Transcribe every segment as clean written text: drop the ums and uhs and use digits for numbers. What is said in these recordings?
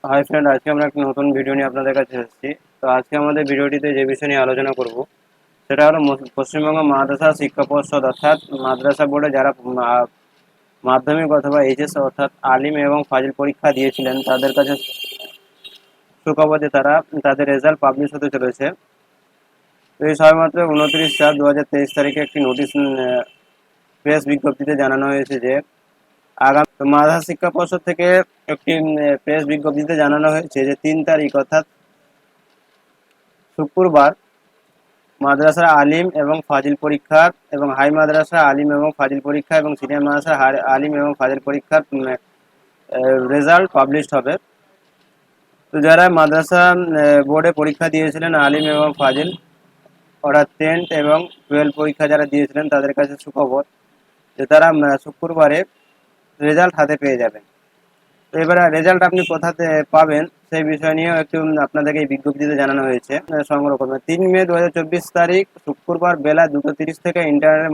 Hi friend, আজকে আমরা একটা নতুন ভিডিও নিয়ে আপনাদের কাছে এসেছি। তো আজকে আমাদের ভিডিওটিতে যে বিষয় নিয়ে আলোচনা করব সেটা হলো পশ্চিমবঙ্গ মাদ্রাসা শিক্ষা পর্ষদ অর্থাৎ মাদ্রাসা বোর্ডে যারা মাধ্যমিক অথবা এইচএস অর্থাৎ আলিম এবং ফাজিল পরীক্ষা দিয়েছিলেন তাদের কাছে সুখবর যে তারা তাদের রেজাল্ট পাবলিশ হতে চলেছে। তো এই সবেমাত্র 29/4/2023 তারিখে একটি নোটিশ প্রেস বিজ্ঞপ্তিতে জানানো হয়েছে যে আগামী মাদ্রাসা শিক্ষা পর্ষদ থেকে একটি প্রেস বিজ্ঞপ্তিতে জানানো হয়েছে যে 3 তারিখ অর্থাৎ শুক্রবার মাদ্রাসার আলিম এবং ফাজিল পরীক্ষা এবং হাই মাদ্রাসা আলিম এবং ফাজিল পরীক্ষা এবং সিনিয়র মাদ্রাসা আলিম এবং ফাজিল পরীক্ষার রেজাল্ট পাবলিশড হবে। তো যারা মাদ্রাসা বোর্ডে পরীক্ষা দিয়েছিলেন আলিম এবং ফাজিল অর্থাৎ 10th এবং 12 পরীক্ষা যারা দিয়েছিলেন তাদের কাছে সুখবর যে তারা শুক্রবারে রেজাল্ট হাতে পেয়ে যাবেন। তো এবারে রেজাল্ট আপনি কোথাতে পাবেন সেই বিষয় নিয়েও একটু আপনাদেরকে এই বিজ্ঞপ্তিতে জানানো হয়েছে। সংগ্রহ করবেন 3 মে 2024 তারিখ শুক্রবার বেলা 2:30 থেকে ইন্টারনেটের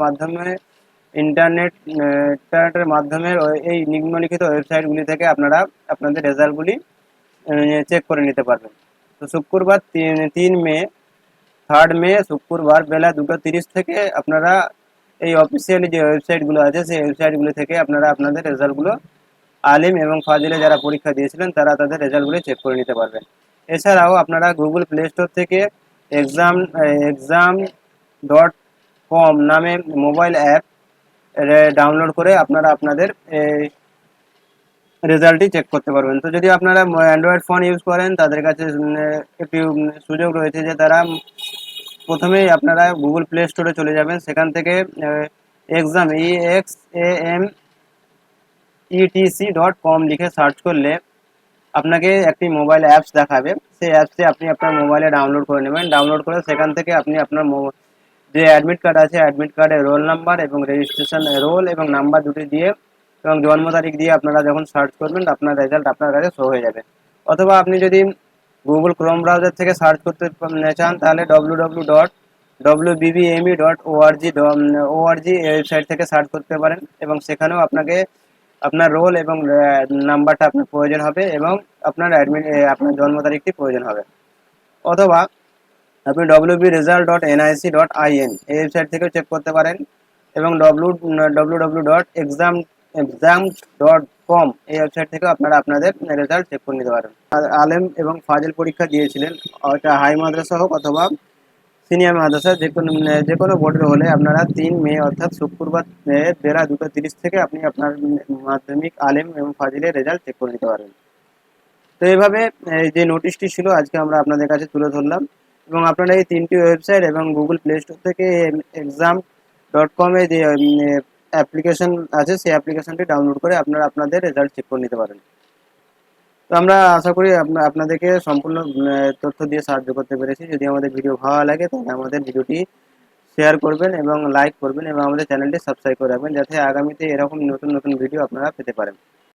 মাধ্যমে এই নিম্নলিখিত ওয়েবসাইটগুলি থেকে আপনারা আপনাদের রেজাল্টগুলি চেক করে নিতে পারবেন। তো শুক্রবার 3 মে 3rd মে শুক্রবার বেলা 2:30 থেকে আপনারা এই অফিসিয়ালি যে ওয়েবসাইটগুলো আছে সেই ওয়েবসাইটগুলি থেকে আপনারা আপনাদের রেজাল্টগুলো আলিম এবং ফাজিলে যারা পরীক্ষা দিয়েছিলেন তারা তাদের রেজাল্টগুলি চেক করে নিতে পারবেন। এছাড়াও আপনারা গুগল প্লে স্টোর থেকে exam.com নামে মোবাইল অ্যাপ ডাউনলোড করে আপনারা আপনাদের রেজাল্টটি চেক করতে পারবেন। তো যদি আপনারা অ্যান্ড্রয়েড ফোন ইউজ করেন তাদের কাছে একটি সুযোগ রয়েছে যে তারা প্রথমেই আপনারা গুগল প্লে স্টোরে চলে যাবেন, সেখান থেকে exam.etc.com লিখে সার্চ করলে আপনাকে একটি মোবাইল অ্যাপস দেখাবে। সেই অ্যাপসটি আপনি আপনার মোবাইলে ডাউনলোড করে নেবেন। ডাউনলোড করে সেখান থেকে আপনি আপনার যে অ্যাডমিট কার্ড আছে অ্যাডমিট কার্ডের রোল নাম্বার এবং রেজিস্ট্রেশন রোল এবং নাম্বার দুটি দিয়ে এবং জন্ম তারিখ দিয়ে আপনারা যখন সার্চ করবেন আপনার রেজাল্ট আপনার কাছে শো হয়ে যাবে। অথবা আপনি যদি গুগল ক্রোম ব্রাউজার থেকে সার্চ করতে চান তাহলে www.wbme.org এই ওয়েবসাইট থেকে সার্চ করতে পারেন এবং সেখানেও আপনাকে আপনার রোল এবং নাম্বারটা আপনার প্রয়োজন হবে এবং আপনার জন্ম তারিখটি প্রয়োজন হবে। অথবা আপনি www.result.nic.in এই ওয়েবসাইট থেকেও চেক করতে পারেন এবং www.exam.com এই ওয়েবসাইট থেকেও আপনারা আপনাদের রেজাল্ট চেক করে নিতে পারেন। আলেম এবং ফাজিল পরীক্ষা দিয়েছিলেন, ওটা হাই মাদ্রাসা হোক অথবা সিনিয়র মাদ্রাসা, যে কোনো বোর্ডের হলে আপনারা 3 মে অর্থাৎ শুক্রবার বেলা 2:30 থেকে আপনি আপনার মাধ্যমিক আলেম এবং ফাজিলের রেজাল্ট চেক করে নিতে পারবেন। তো এইভাবে যে নোটিশটি ছিল আজকে আমরা আপনাদের কাছে তুলে ধরলাম এবং আপনারা এই 3টি ওয়েবসাইট এবং গুগল প্লে স্টোর থেকে exam.com এ যে অ্যাপ্লিকেশন আছে সেই অ্যাপ্লিকেশনটি ডাউনলোড করে আপনারা আপনাদের রেজাল্ট চেক করে নিতে পারেন। তো আমরা আশা করি আপনাদেরকে সম্পূর্ণ তথ্য দিয়ে সাহায্য করতে পেরেছি। যদি আমাদের ভিডিও ভালো লাগে তাহলে আমাদের ভিডিওটি শেয়ার করবেন এবং লাইক করবেন এবং আমাদের চ্যানেলটি সাবস্ক্রাইব করে রাখবেন যাতে আগামীতে এরকম নতুন নতুন ভিডিও আপনারা পেতে পারেন।